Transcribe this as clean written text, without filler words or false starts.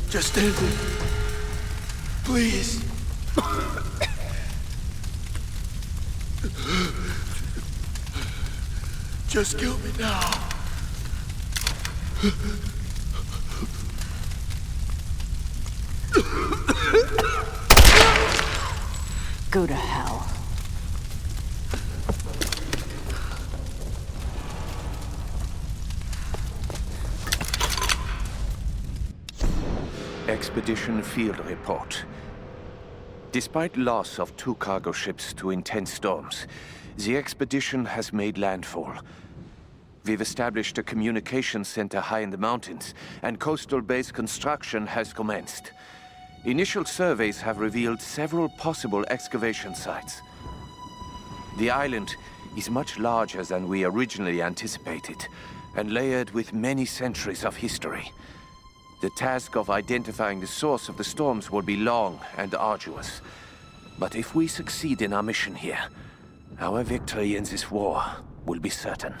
Just end it. Please. Just kill me now. Go to hell. Expedition Field Report. Despite loss of 2 cargo ships to intense storms, the expedition has made landfall. We've established a communications center high in the mountains, and coastal base construction has commenced. Initial surveys have revealed several possible excavation sites. The island is much larger than we originally anticipated, and layered with many centuries of history. The task of identifying the source of the storms will be long and arduous. But if we succeed in our mission here, our victory in this war will be certain.